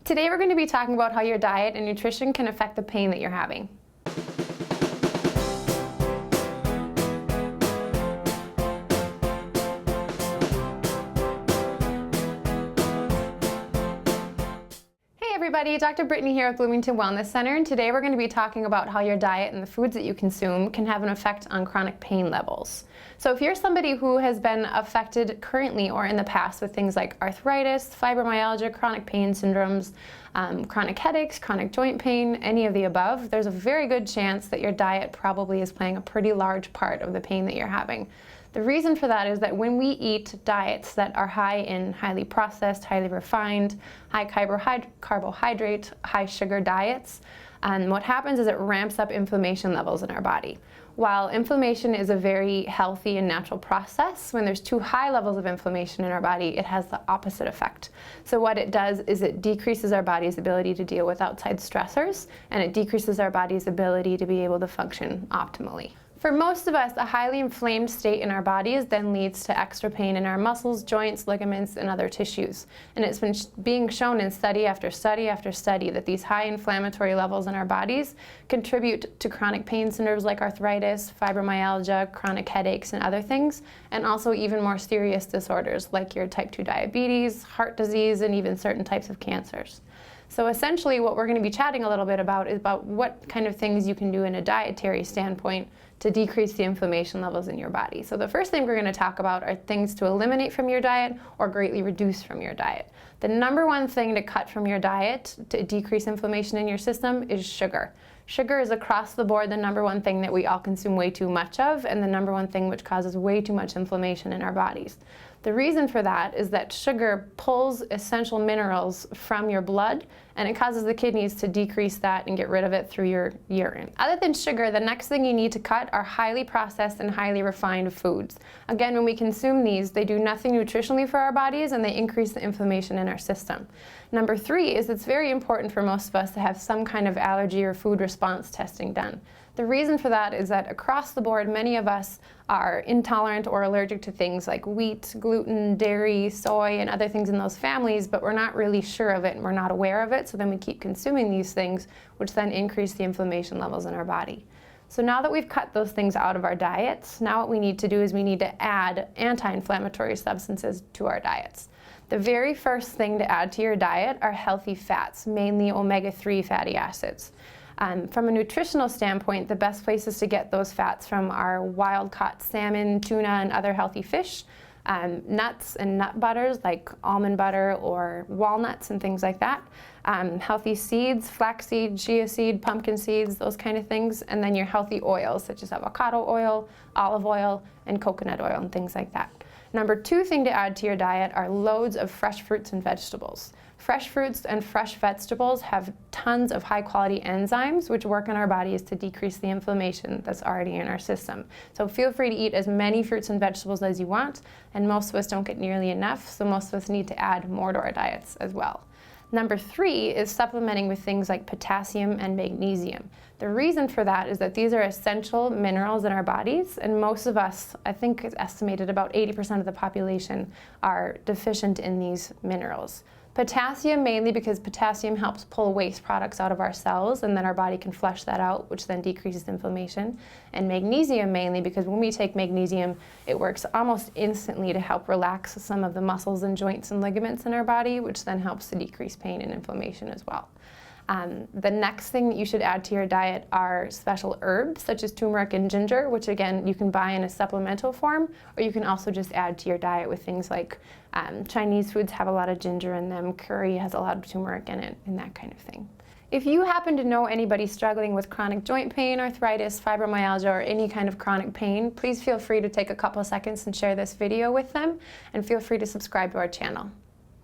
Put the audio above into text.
Today we're going to be talking about how your diet and nutrition can affect the pain that you're having. Hey everybody, Dr. Brittany here at Bloomington Wellness Center, and today we're going to be talking about how your diet and the foods that you consume can have an effect on chronic pain levels. So if you're somebody who has been affected currently or in the past with things like arthritis, fibromyalgia, chronic pain syndromes, chronic headaches, chronic joint pain, any of the above, there's a very good chance that your diet probably is playing a pretty large part of the pain that you're having. The reason for that is that when we eat diets that are high in highly processed, highly refined, high carbohydrate, high sugar diets, what happens is it ramps up inflammation levels in our body. While inflammation is a very healthy and natural process, when there's too high levels of inflammation in our body, it has the opposite effect. So what it does is it decreases our body's ability to deal with outside stressors, and it decreases our body's ability to be able to function optimally. For most of us, a highly inflamed state in our bodies then leads to extra pain in our muscles, joints, ligaments, and other tissues. And it's been being shown in study after study after study that these high inflammatory levels in our bodies contribute to chronic pain syndromes like arthritis, fibromyalgia, chronic headaches, and other things, and also even more serious disorders like your type 2 diabetes, heart disease, and even certain types of cancers. So essentially what we're going to be chatting a little bit about is about what kind of things you can do in a dietary standpoint to decrease the inflammation levels in your body. So the first thing we're going to talk about are things to eliminate from your diet or greatly reduce from your diet. The number one thing to cut from your diet to decrease inflammation in your system is sugar. Sugar is across the board the number one thing that we all consume way too much of, and the number one thing which causes way too much inflammation in our bodies. The reason for that is that sugar pulls essential minerals from your blood, and it causes the kidneys to decrease that and get rid of it through your urine. Other than sugar, the next thing you need to cut are highly processed and highly refined foods. Again, when we consume these, they do nothing nutritionally for our bodies, and they increase the inflammation in our system. Number 3 is it's very important for most of us to have some kind of allergy or food response testing done. The reason for that is that across the board, many of us are intolerant or allergic to things like wheat, gluten, dairy, soy, and other things in those families, but we're not really sure of it and we're not aware of it, so then we keep consuming these things, which then increase the inflammation levels in our body. So now that we've cut those things out of our diets, now what we need to do is we need to add anti-inflammatory substances to our diets. The very first thing to add to your diet are healthy fats, mainly omega-3 fatty acids. From a nutritional standpoint, the best places to get those fats from are wild-caught salmon, tuna, and other healthy fish, nuts and nut butters like almond butter or walnuts and things like that, healthy seeds, flaxseed, chia seed, pumpkin seeds, those kind of things, and then your healthy oils such as avocado oil, olive oil, and coconut oil and things like that. Number 2 thing to add to your diet are loads of fresh fruits and vegetables. Fresh fruits and fresh vegetables have tons of high-quality enzymes which work in our bodies to decrease the inflammation that's already in our system. So feel free to eat as many fruits and vegetables as you want, and most of us don't get nearly enough, so most of us need to add more to our diets as well. Number 3 is supplementing with things like potassium and magnesium. The reason for that is that these are essential minerals in our bodies, and most of us, I think it's estimated about 80% of the population, are deficient in these minerals. Potassium mainly because potassium helps pull waste products out of our cells, and then our body can flush that out, which then decreases inflammation. And magnesium mainly because when we take magnesium, it works almost instantly to help relax some of the muscles and joints and ligaments in our body, which then helps to decrease pain and inflammation as well. The next thing that you should add to your diet are special herbs such as turmeric and ginger, which again you can buy in a supplemental form, or you can also just add to your diet with things like Chinese foods have a lot of ginger in them, curry has a lot of turmeric in it, and that kind of thing. If you happen to know anybody struggling with chronic joint pain, arthritis, fibromyalgia, or any kind of chronic pain, please feel free to take a couple of seconds and share this video with them, and feel free to subscribe to our channel.